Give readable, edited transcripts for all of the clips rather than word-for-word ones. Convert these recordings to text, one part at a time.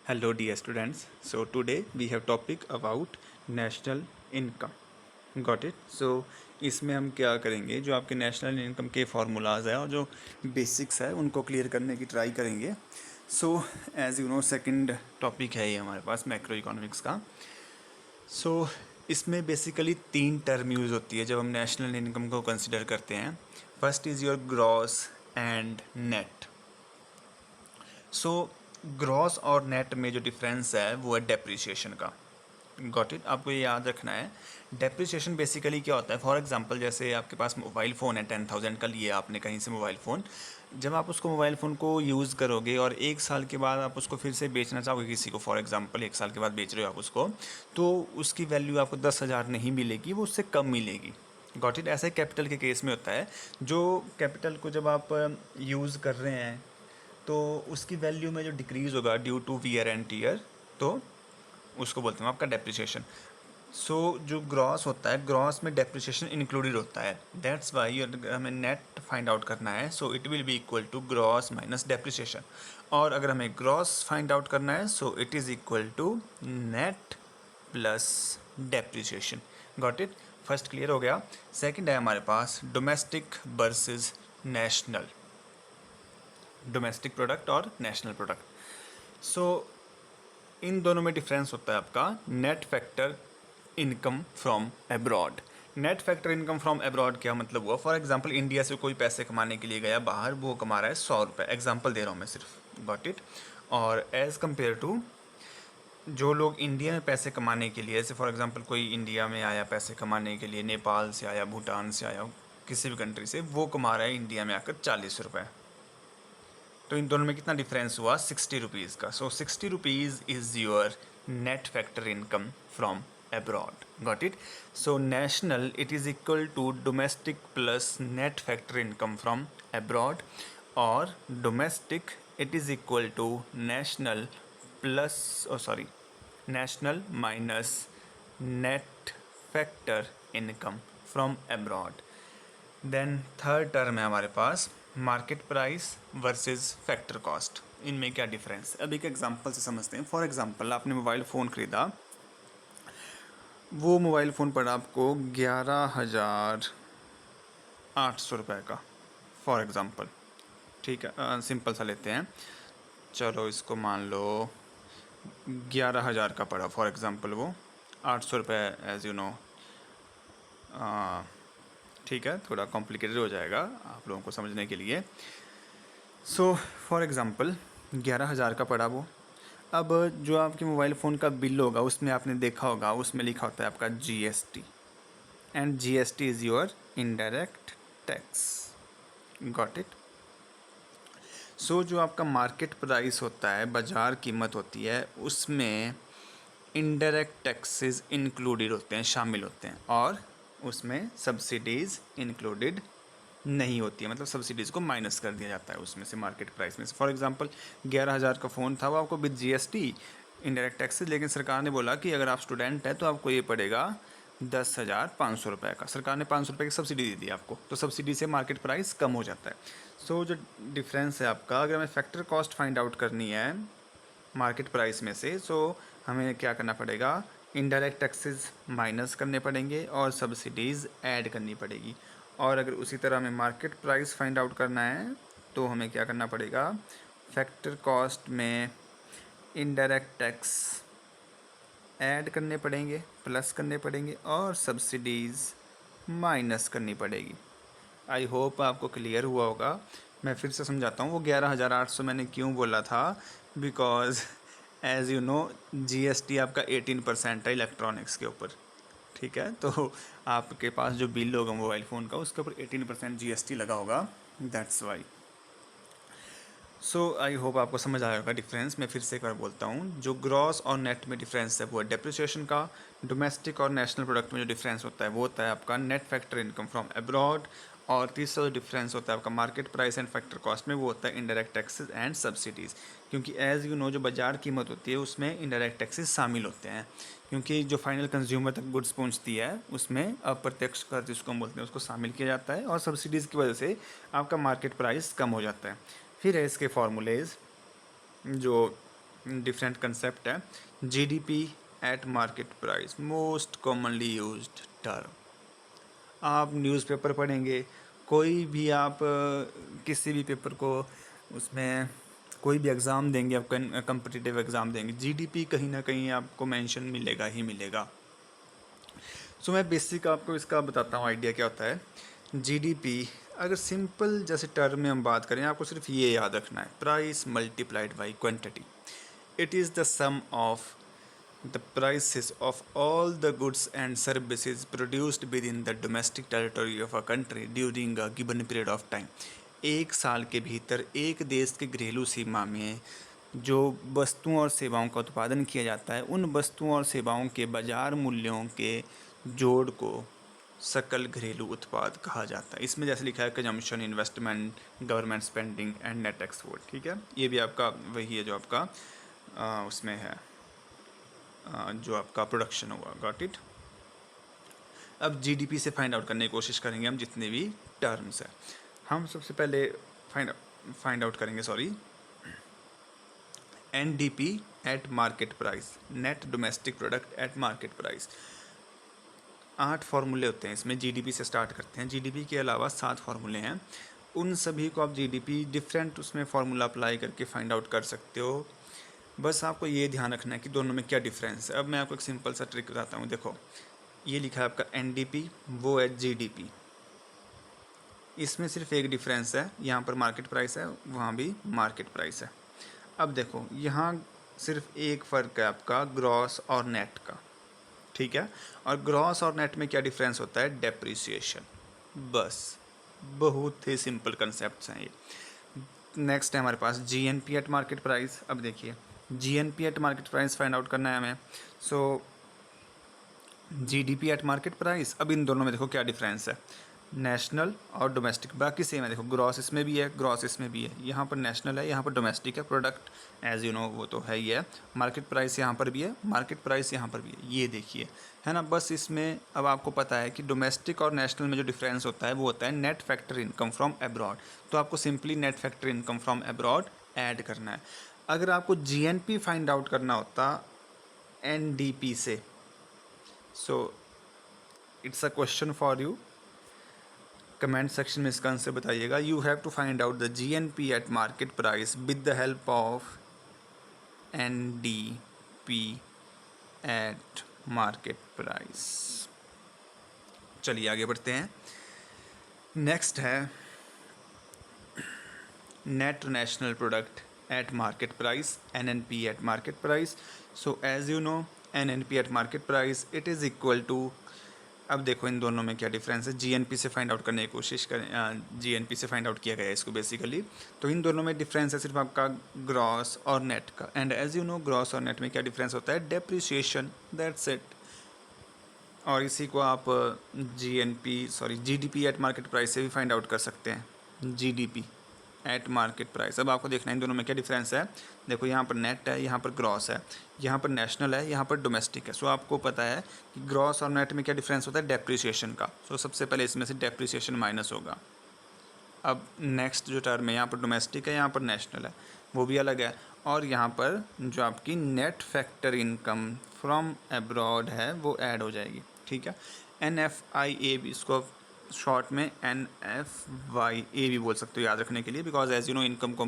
Hello dear students. So today we have topic about national income. Got it? So इसमें हम क्या करेंगे, जो आपके नेशनल इनकम के फार्मूलाज है और जो बेसिक्स है उनको क्लियर करने की ट्राई करेंगे. So as you know second topic है ये हमारे पास मैक्रो इकोनॉमिक्स का. सो इसमें बेसिकली तीन टर्म यूज़ होती है जब हम नेशनल इनकम को कंसिडर करते हैं. First is your gross and net. So gross और नेट में जो डिफरेंस है वो है डेप्रिसिएशन का. Got it. आपको ये याद रखना है. डेप्रिसिएशन बेसिकली क्या होता है, फॉर एग्जांपल जैसे आपके पास मोबाइल फ़ोन है 10,000 का लिए आपने कहीं से मोबाइल फ़ोन. जब आप उसको मोबाइल फ़ोन को यूज़ करोगे और एक साल के बाद आप उसको फिर से बेचना चाहोगे किसी को, फॉर एग्जांपल एक साल के बाद बेच रहे हो आप उसको, तो उसकी वैल्यू आपको 10,000 नहीं मिलेगी, वो उससे कम मिलेगी. Got it. ऐसा ही कैपिटल के केस में होता है. जो कैपिटल को जब आप यूज़ कर रहे हैं तो उसकी वैल्यू में जो डिक्रीज़ होगा due to wear and tear, तो उसको बोलते हैं आपका डेप्रिसिएशन. सो जो ग्रॉस होता है, ग्रॉस में डेप्रिसिएशन इंक्लूडेड होता है. दैट्स वाई हमें नेट फाइंड आउट करना है, so it will be equal to gross minus depreciation. और अगर हमें ग्रॉस फाइंड आउट करना है, so it is equal to net plus depreciation. Got it. First clear हो गया. सेकंड है हमारे पास domestic versus national, domestic product और नेशनल प्रोडक्ट. सो इन दोनों में डिफरेंस होता है आपका net factor income from abroad. Net factor income from abroad क्या मतलब हुआ, फॉर एग्जांपल इंडिया से कोई पैसे कमाने के लिए गया बाहर, वो कमा रहा है 100 रुपये, एग्जांपल दे रहा हूँ मैं सिर्फ. Got it. और एज़ कम्पेयर टू जो लोग इंडिया में पैसे कमाने के लिए, जैसे फॉर एग्जांपल कोई इंडिया में आया पैसे कमाने के लिए, नेपाल से आया, भूटान से आया, किसी भी कंट्री से, वो कमा रहा है इंडिया में आकर 40 रुपये. तो इन दोनों में कितना डिफरेंस हुआ, 60 रुपीज़ का. So 60 rupees is your net factor income from abroad. Got it. So national it is equal to domestic plus net factor income from abroad, और domestic it is equal to national plus national minus net factor income from abroad. Then third term है हमारे पास market price versus factor cost. इनमें क्या difference, अब एक example से समझते हैं. फॉर एग्जांपल आपने मोबाइल फ़ोन ख़रीदा, वो मोबाइल फ़ोन पड़ा आपको 11,800 रुपये का, फॉर एग्जांपल. ठीक है, सिंपल सा लेते हैं. चलो इसको मान लो 11,000 का पड़ा फॉर एग्जांपल, वो 800 रुपये एज़ यू नो. ठीक है, थोड़ा कॉम्प्लिकेटेड हो जाएगा आप लोगों को समझने के लिए. सो फॉर एग्ज़ाम्पल 11,000 का पड़ा वो. अब जो आपके मोबाइल फ़ोन का बिल होगा उसमें आपने देखा होगा, उसमें लिखा होता है आपका GST, and GST is your indirect tax. Got it. So जो आपका मार्केट प्राइस होता है, बाज़ार कीमत होती है, उसमें इनडायरेक्ट टैक्सेस इंक्लूडेड होते हैं, शामिल होते हैं, और उसमें सब्सिडीज़ इंक्लूडेड नहीं होती है, मतलब सब्सिडीज़ को माइनस कर दिया जाता है उसमें से, मार्केट प्राइस में से. फॉर एग्जांपल 11,000 का फ़ोन था वो आपको विद GST इनडायरेक्ट टैक्सेस, लेकिन सरकार ने बोला कि अगर आप स्टूडेंट हैं तो आपको ये पड़ेगा 10,500 रुपये का. सरकार ने 500 रुपये की सब्सिडी दे दी आपको, तो सब्सिडी से मार्केट प्राइस कम हो जाता है. सो जो डिफरेंस है आपका, अगर हमें फैक्टर कॉस्ट फाइंड आउट करनी है मार्केट प्राइस में से, सो हमें क्या करना पड़ेगा, इनडायरेक्ट टैक्सेस माइनस करने पड़ेंगे और सब्सिडीज़ ऐड करनी पड़ेगी. और अगर उसी तरह हमें मार्केट प्राइस फाइंड आउट करना है तो हमें क्या करना पड़ेगा, फैक्टर कॉस्ट में इनडायरेक्ट टैक्स ऐड करने पड़ेंगे, प्लस करने पड़ेंगे, और सब्सिडीज़ माइनस करनी पड़ेगी. आई होप आपको क्लियर हुआ होगा. मैं फिर से समझाता हूँ. वो 11,800 मैंने क्यों बोला था, because as you know GST आपका 18% है इलेक्ट्रॉनिक्स के ऊपर. ठीक है, तो आपके पास जो बिल होगा मोबाइल फ़ोन का उसके ऊपर 18% GST लगा होगा. That's why. So I hope आपको समझ आया होगा डिफरेंस. मैं फिर से एक बार बोलता हूँ, जो ग्रॉस और नेट में डिफरेंस है वो है डेप्रिसिएशन का. डोमेस्टिक और नेशनल प्रोडक्ट में जो डिफरेंस होता है वो होता है आपका net factor income from abroad. और तीसरा जो डिफरेंस होता है आपका market price and factor cost में, वो होता है इनडायरेक्ट टैक्सेस एंड सब्सिडीज़. क्योंकि एज़ यू नो जो बाजार कीमत होती है उसमें इनडायरेक्ट टैक्सेस शामिल होते हैं, क्योंकि जो फाइनल कंज्यूमर तक गुड्स पहुंचती है उसमें अप्रत्यक्ष कर जिसको हम बोलते हैं उसको शामिल किया जाता है, और सब्सिडीज़ की वजह से आपका मार्केट प्राइस कम हो जाता है. फिर है इसके फार्मूलेज़, जो डिफरेंट कंसेप्ट है। GDP at market price, most commonly used term. आप न्यूज़पेपर पढ़ेंगे, कोई भी आप किसी भी पेपर को, उसमें कोई भी एग्ज़ाम देंगे, आप कम्पिटिटिव एग्ज़ाम देंगे, जीडीपी कहीं ना कहीं आपको मेंशन मिलेगा ही मिलेगा। सो मैं बेसिक आपको इसका बताता हूँ आइडिया क्या होता है। जीडीपी अगर सिंपल जैसे टर्म में हम बात करें, आपको सिर्फ ये याद रखना है, price multiplied by quantity. It is the sum of the prices of all the goods and services produced within the domestic territory of a country during a given period of time। एक साल के भीतर एक देश के घरेलू सीमा में जो वस्तुओं और सेवाओं का उत्पादन किया जाता है, उन वस्तुओं और सेवाओं के बाजार मूल्यों के जोड़ को सकल घरेलू उत्पाद कहा जाता है। इसमें जैसे लिखा है consumption, investment, government spending and net export. ठीक है, ये भी आपका वही है जो आपका उसमें है, जो आपका प्रोडक्शन हुआ। Got it. अब जीडीपी से फाइंड आउट करने की कोशिश करेंगे हम जितने भी टर्म्स हैं। हम सबसे पहले फाइंड आउट करेंगे NDP at market price, net domestic product at market price. 8 फार्मूले होते हैं इसमें, जीडीपी से स्टार्ट करते हैं। जीडीपी के अलावा 7 फार्मूले हैं, उन सभी को आप जीडीपी डिफरेंट उसमें फार्मूला अप्लाई करके फाइंड आउट कर सकते हो। बस आपको ये ध्यान रखना है कि दोनों में क्या डिफरेंस है। अब मैं आपको एक सिंपल सा ट्रिक बताता हूँ। देखो, ये लिखा है आपका एनडीपी, वो है जीडीपी। इसमें सिर्फ एक डिफरेंस है, यहाँ पर मार्केट प्राइस है, वहाँ भी मार्केट प्राइस है। अब देखो, यहाँ सिर्फ एक फ़र्क है आपका ग्रॉस और नेट का। ठीक है, और ग्रॉस और नेट में क्या डिफरेंस होता है, डेप्रिसिएशन। बस, बहुत ही सिंपल कंसेप्ट हैं ये। नेक्स्ट है हमारे पास जीएनपी एट मार्केट प्राइस। अब देखिए, GNP at market price find out करना है हमें। सो जीडीपी एट मार्केट प्राइस, अब इन दोनों में देखो क्या डिफरेंस है, नेशनल और डोमेस्टिक। बाकी सेम है, देखो ग्रॉस इसमें भी है, ग्रॉस इसमें भी है, यहाँ पर नेशनल है, यहाँ पर डोमेस्टिक है। प्रोडक्ट एज यू नो वो तो है ही है। मार्केट प्राइस यहाँ पर भी है, मार्केट प्राइस यहाँ पर भी है, ये देखिए, है ना। बस इसमें अब आपको पता है कि डोमेस्टिक और नेशनल में जो डिफरेंस होता है वो होता है net factor income from abroad. तो आपको simply net factor income from abroad add करना है। अगर आपको जीएनपी फाइंड आउट करना होता एनडीपी से, so it's a question for you, comment section में इसका आंसर बताइएगा। You have to find out the GNP at market price with the help of NDP at market price. चलिए आगे बढ़ते हैं। नेक्स्ट है net national product at market price, NNP at market price. So as you know, NNP at market price it is equal to, अब देखो इन दोनों में क्या डिफरेंस है, जीएनपी से फाइंड आउट करने की कोशिश करें, जीएनपी से फाइंड आउट किया गया है इसको बेसिकली। तो इन दोनों में डिफरेंस है सिर्फ आपका ग्रॉस और नेट का। And as you know, gross और नेट में क्या डिफरेंस होता है, डेप्रिसिएशन, दैट्स इट। और इसी को आप जीडीपी एट मार्केट प्राइस से भी फाइंड आउट कर सकते हैं, जीडीपी एट मार्केट प्राइस। अब आपको देखना है इन दोनों में क्या डिफरेंस है। देखो, यहाँ पर नेट है, यहाँ पर ग्रॉस है, यहाँ पर नेशनल है, यहाँ पर डोमेस्टिक है। सो आपको पता है कि ग्रॉस और नेट में क्या डिफरेंस होता है, डेप्रिसिएशन का। सो सबसे पहले इसमें से डेप्रिसिएशन माइनस होगा। अब नेक्स्ट जो टर्म है, यहाँ पर डोमेस्टिक है, यहाँ पर नेशनल है, वो भी अलग है। और यहाँ पर जो आपकी net factor income from abroad है वो ऐड हो जाएगी। ठीक है, NFIA भी, इसको शॉर्ट में NFYA भी बोल सकते हो याद रखने के लिए, because as you know income को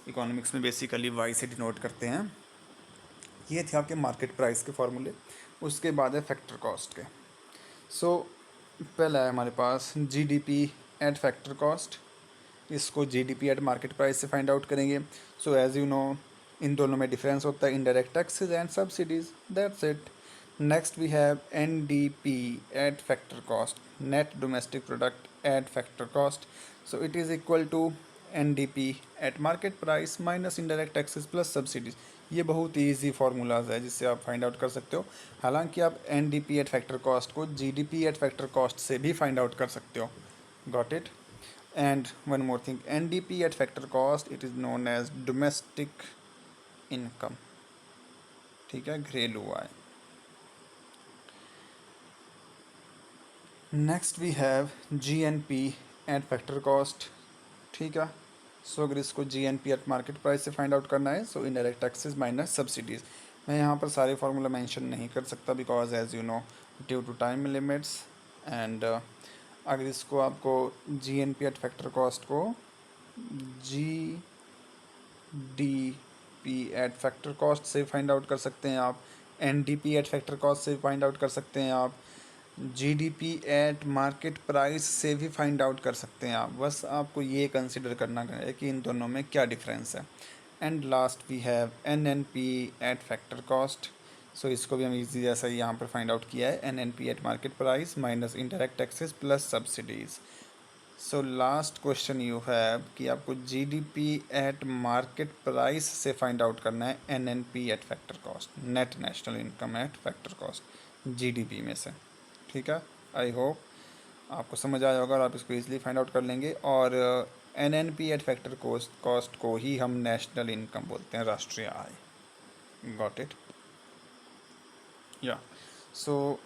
इकोनॉमिक्स में बेसिकली वाई से डिनोट करते हैं। ये थे आपके मार्केट प्राइस के फॉर्मूले। उसके बाद है फैक्टर कॉस्ट के। सो पहला है हमारे पास जीडीपी एट फैक्टर कॉस्ट, इसको जीडीपी एट मार्केट प्राइस से फाइंड आउट करेंगे। सो एज यू नो इन दोनों में डिफरेंस होता है indirect taxes and subsidies, that's it. Next we have NDP at factor cost, net domestic product at factor cost. So it is equal to NDP at market price minus indirect taxes plus subsidies. ये बहुत ही easy formulas है जिससे आप find out कर सकते हो। हालांकि आप एनडीपी एट फैक्टर कॉस्ट को जीडीपी एट फैक्टर कॉस्ट से भी फाइंड आउट कर सकते हो। Got it. And one more thing, NDP at factor cost, it is known as domestic income। ठीक है, घरेलू आय। Next we have GNP at factor cost. ठीक है, सो अगर इसको GNP एट मार्केट प्राइस से फाइंड आउट करना है, so indirect taxes minus subsidies. मैं यहाँ पर सारे फार्मूला मेंशन नहीं कर सकता because as you know due to time limits. And अगर इसको आपको GNP एट फैक्टर कॉस्ट को GDP एट फैक्टर कॉस्ट से फाइंड आउट कर सकते हैं आप, NDP एट फैक्टर कॉस्ट से फाइंड आउट कर सकते हैं आप, GDP एट मार्केट प्राइस से भी फाइंड आउट कर सकते हैं आप। बस आपको ये कंसिडर करना है कि इन दोनों में क्या डिफरेंस है। And last we have NNP at factor cost. So इसको भी हम इजी जैसा ही यहाँ पर फाइंड आउट किया है, NNP eight market price minus indirect taxes plus subsidies. So last question you have कि आपको GDP एट मार्केट प्राइस से फाइंड आउट करना है NNP at factor cost, net national income eight factor cost, GDP में से। ठीक है, I hope आपको समझ आया होगा और आप इसको इजीली फाइंड आउट कर लेंगे। और NNP एट फैक्टर कॉस्ट को ही हम नेशनल इनकम बोलते हैं, राष्ट्रीय आय। Got it? या सो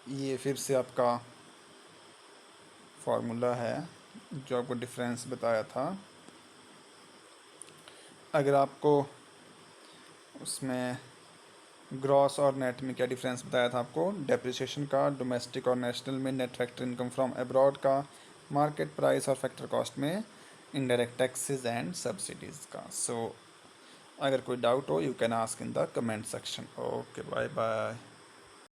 ये फिर से आपका फार्मूला है जो आपको डिफरेंस बताया था। अगर आपको उसमें ग्रॉस और नेट में क्या डिफरेंस बताया था आपको, डेप्रिसिएशन का, डोमेस्टिक और नेशनल में, net factor income from abroad का, मार्केट प्राइस और फैक्टर कॉस्ट में इनडायरेक्ट टैक्सेस एंड सब्सिडीज़ का। सो अगर कोई डाउट हो you can ask in the comment section. Okay, bye bye.